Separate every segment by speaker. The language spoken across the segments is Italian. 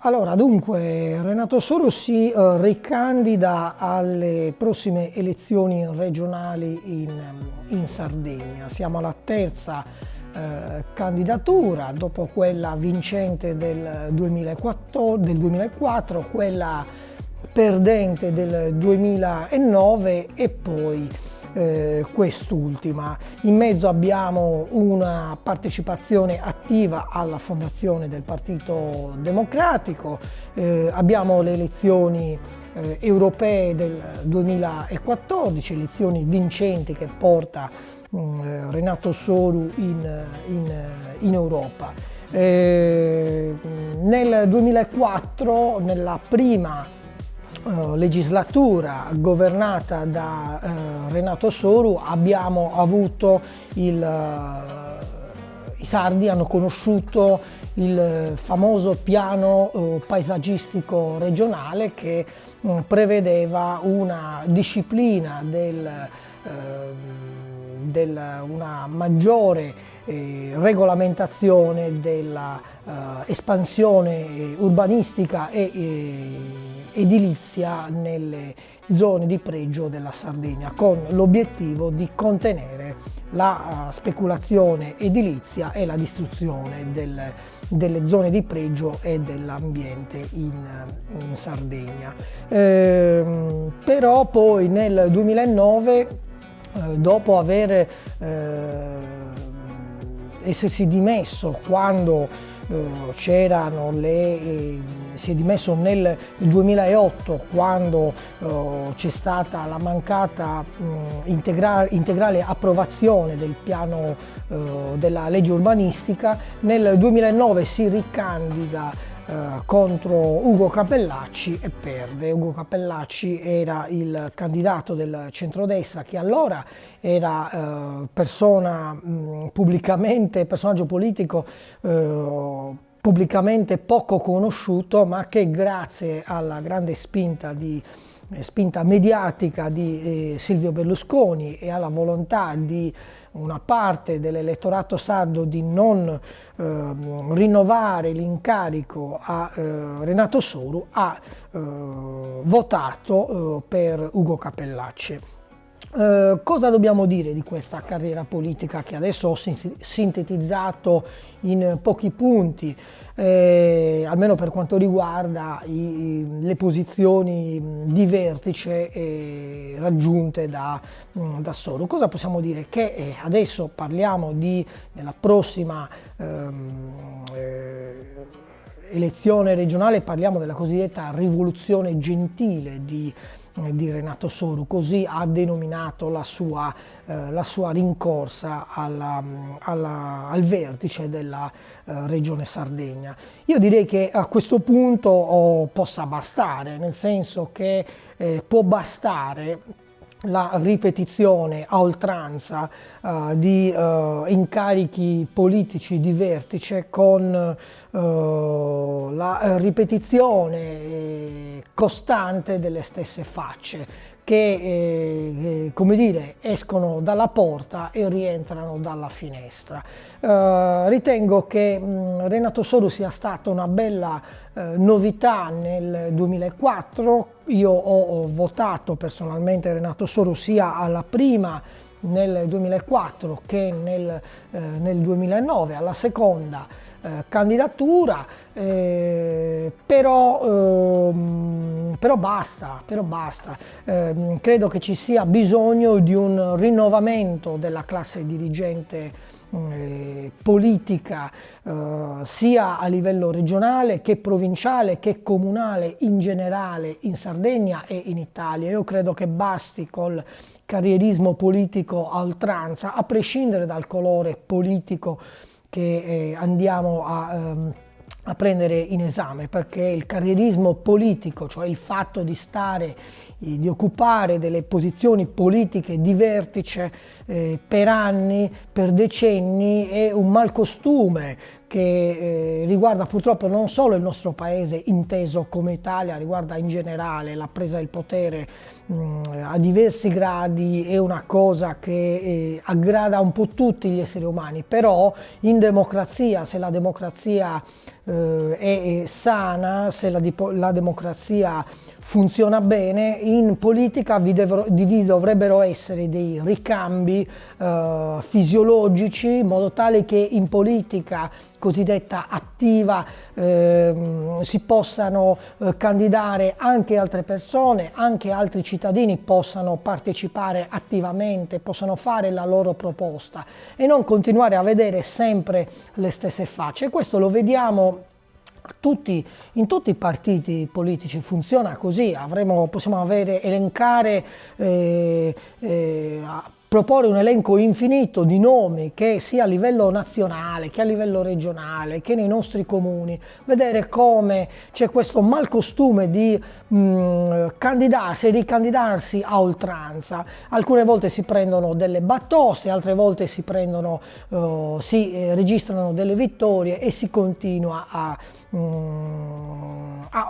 Speaker 1: Allora, dunque, Renato Soro si ricandida alle prossime elezioni regionali in Sardegna. Siamo alla terza candidatura, dopo quella vincente del 2004, quella perdente del 2009 e poi quest'ultima. In mezzo abbiamo una partecipazione attiva alla fondazione del Partito Democratico, abbiamo le elezioni europee del 2014, elezioni vincenti che porta Renato Soru in Europa. Nel 2004, nella prima legislatura governata da Renato Soru, abbiamo avuto i sardi hanno conosciuto il famoso piano paesaggistico regionale che prevedeva una disciplina una maggiore regolamentazione della espansione urbanistica e edilizia nelle zone di pregio della Sardegna, con l'obiettivo di contenere la speculazione edilizia e la distruzione delle zone di pregio e dell'ambiente in Sardegna. Però poi nel 2009, dopo aver essersi dimesso quando si è dimesso nel 2008 quando c'è stata la mancata integrale approvazione del piano della legge urbanistica. Nel 2009 si ricandida contro Ugo Capellacci e perde. Ugo Capellacci era il candidato del centrodestra, che allora era personaggio politico pubblicamente poco conosciuto, ma che grazie alla grande spinta mediatica di Silvio Berlusconi e alla volontà di una parte dell'elettorato sardo di non rinnovare l'incarico a Renato Soru, ha votato per Ugo Capellacci. Cosa dobbiamo dire di questa carriera politica che adesso ho sintetizzato in pochi punti, almeno per quanto riguarda le posizioni di vertice raggiunte da Soru? Cosa possiamo dire? Che adesso parliamo nella prossima elezione regionale, parliamo della cosiddetta rivoluzione gentile di Renato Soru, così ha denominato la sua rincorsa al vertice della regione Sardegna. Io direi che a questo punto possa bastare, nel senso che può bastare la ripetizione a oltranza di incarichi politici di vertice, con la ripetizione costante delle stesse facce che come dire, escono dalla porta e rientrano dalla finestra. Ritengo che Renato Soru sia stata una bella novità nel 2004. Io ho votato personalmente Renato Soru sia alla prima nel 2004 che nel 2009, alla seconda candidatura, però basta. Credo che ci sia bisogno di un rinnovamento della classe dirigente politica, sia a livello regionale che provinciale che comunale in generale in Sardegna e in Italia. Io credo che basti col carrierismo politico a oltranza, a prescindere dal colore politico che andiamo a prendere in esame, perché il carrierismo politico, cioè il fatto di occupare delle posizioni politiche di vertice per anni, per decenni, è un malcostume che riguarda purtroppo non solo il nostro paese inteso come Italia, riguarda in generale la presa del potere a diversi gradi, è una cosa che aggrada un po' tutti gli esseri umani, però in democrazia, se la democrazia è sana, se la democrazia funziona bene, in politica vi dovrebbero essere dei ricambi fisiologici, in modo tale che in politica cosiddetta attiva si possano candidare anche altre persone, anche altri cittadini possano partecipare attivamente, possano fare la loro proposta e non continuare a vedere sempre le stesse facce. E questo lo vediamo in tutti i partiti politici, funziona così. Possiamo elencare proporre un elenco infinito di nomi, che sia a livello nazionale, che a livello regionale, che nei nostri comuni, vedere come c'è questo malcostume di candidarsi e ricandidarsi a oltranza. Alcune volte si prendono delle batoste, altre volte si registrano delle vittorie e si continua a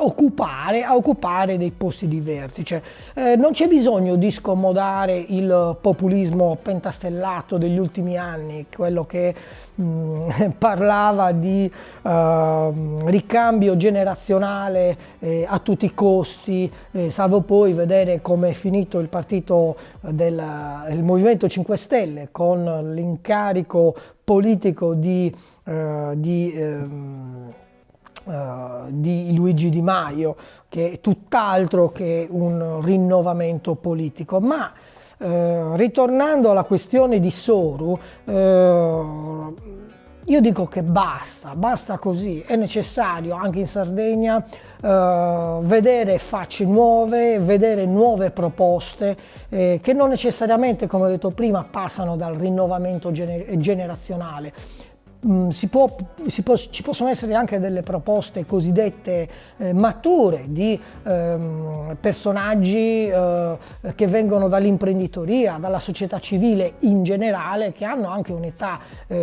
Speaker 1: occupare dei posti di vertice. Non c'è bisogno di scomodare il populismo pentastellato degli ultimi anni, quello che parlava di ricambio generazionale a tutti i costi, salvo poi vedere come è finito il partito il Movimento 5 Stelle con l'incarico politico di Luigi Di Maio, che è tutt'altro che un rinnovamento politico. Ma ritornando alla questione di Soru, io dico che basta così. È necessario anche in Sardegna vedere facce nuove, vedere nuove proposte che non necessariamente, come ho detto prima, passano dal rinnovamento generazionale. Ci possono essere anche delle proposte cosiddette mature di personaggi che vengono dall'imprenditoria, dalla società civile in generale, che hanno anche un'età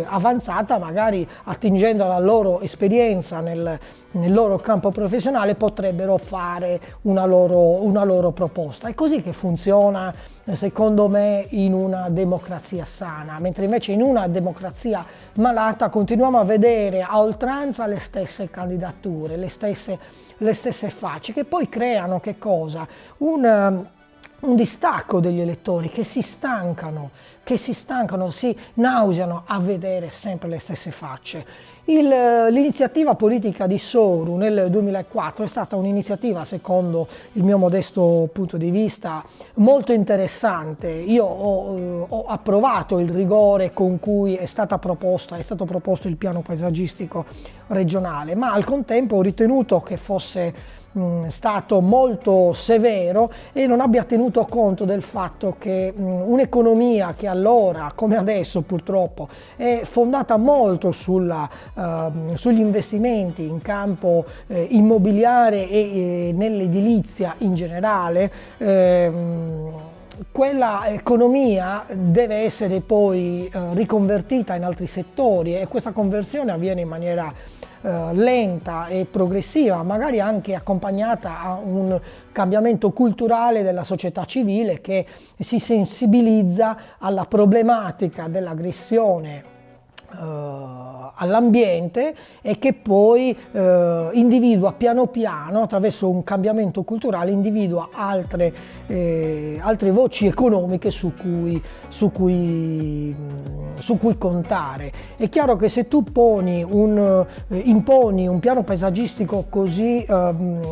Speaker 1: avanzata, magari attingendo alla loro esperienza nel loro campo professionale potrebbero fare una loro proposta. È così che funziona, secondo me, in una democrazia sana, mentre invece in una democrazia malata continuiamo a vedere a oltranza le stesse candidature, le stesse facce, che poi creano che cosa? Un distacco degli elettori che si stancano, si nauseano a vedere sempre le stesse facce. L'iniziativa politica di Soru nel 2004 è stata un'iniziativa, secondo il mio modesto punto di vista, molto interessante. Io ho approvato il rigore con cui è stato proposto il piano paesaggistico regionale, ma al contempo ho ritenuto che fosse stato molto severo e non abbia tenuto conto del fatto che un'economia che allora, come adesso purtroppo, è fondata molto sugli investimenti in campo immobiliare e nell'edilizia in generale, quella economia deve essere poi riconvertita in altri settori e questa conversione avviene in maniera lenta e progressiva, magari anche accompagnata a un cambiamento culturale della società civile che si sensibilizza alla problematica dell'aggressione all'ambiente e che poi individua piano piano, attraverso un cambiamento culturale, individua altre voci economiche su cui contare. È chiaro che se tu imponi un piano paesaggistico così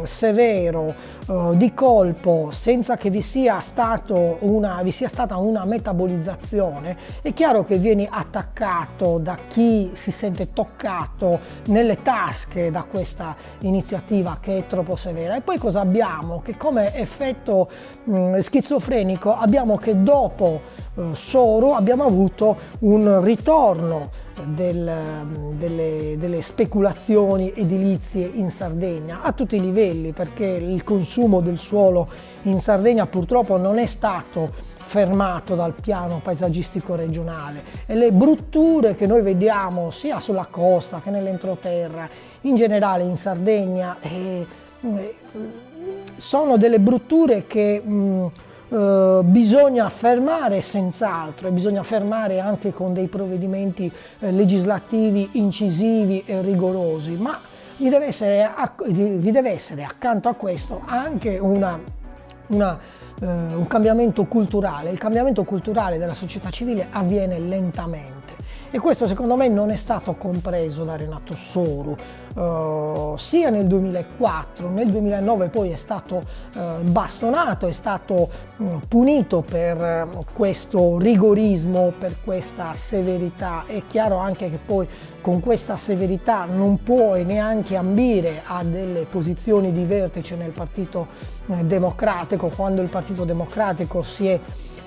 Speaker 1: severo, di colpo, senza che vi sia stata una metabolizzazione, è chiaro che vieni attaccato da chi si sente toccato nelle tasche da questa iniziativa che è troppo severa. E poi cosa abbiamo? Che come effetto schizofrenico abbiamo che dopo Soru abbiamo avuto un ritorno delle speculazioni edilizie in Sardegna a tutti i livelli, perché il consumo del suolo in Sardegna purtroppo non è stato fermato dal piano paesaggistico regionale, e le brutture che noi vediamo sia sulla costa che nell'entroterra, in generale in Sardegna, sono delle brutture che bisogna fermare senz'altro, e bisogna fermare anche con dei provvedimenti legislativi incisivi e rigorosi, ma vi deve essere accanto a questo anche un cambiamento culturale. Il cambiamento culturale della società civile avviene lentamente, e questo secondo me non è stato compreso da Renato Soru, sia nel 2004, nel 2009 poi è stato bastonato, è stato punito per questo rigorismo, per questa severità. È chiaro anche che poi con questa severità non puoi neanche ambire a delle posizioni di vertice nel Partito Democratico, quando il Partito Democratico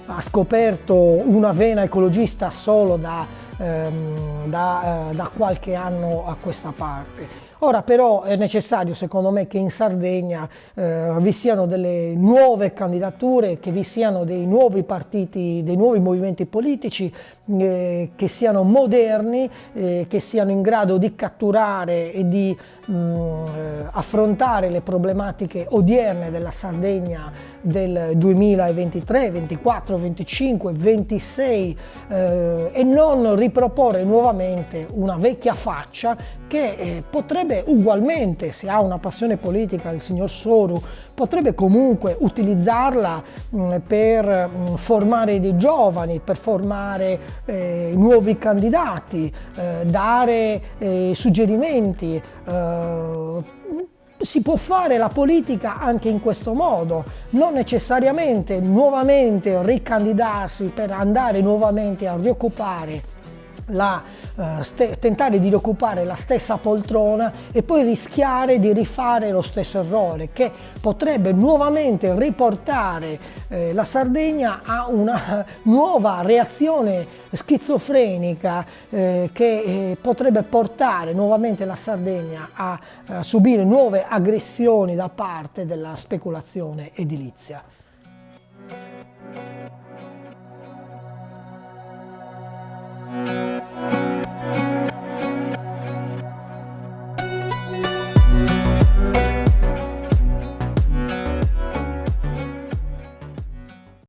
Speaker 1: ha scoperto una vena ecologista solo da qualche anno a questa parte. Ora però è necessario, secondo me, che in Sardegna vi siano delle nuove candidature, che vi siano dei nuovi partiti, dei nuovi movimenti politici che siano moderni, che siano in grado di catturare e di affrontare le problematiche odierne della Sardegna del 2023, 24, 25, 26 e non riproporre nuovamente una vecchia faccia che potrebbe ugualmente, se ha una passione politica il signor Soru, potrebbe comunque utilizzarla per formare dei giovani, per formare nuovi candidati, dare suggerimenti. Si può fare la politica anche in questo modo, non necessariamente nuovamente ricandidarsi per andare nuovamente a rioccupare tentare di rioccupare la stessa poltrona e poi rischiare di rifare lo stesso errore, che potrebbe nuovamente riportare la Sardegna a una nuova reazione schizofrenica che potrebbe portare nuovamente la Sardegna a subire nuove aggressioni da parte della speculazione edilizia.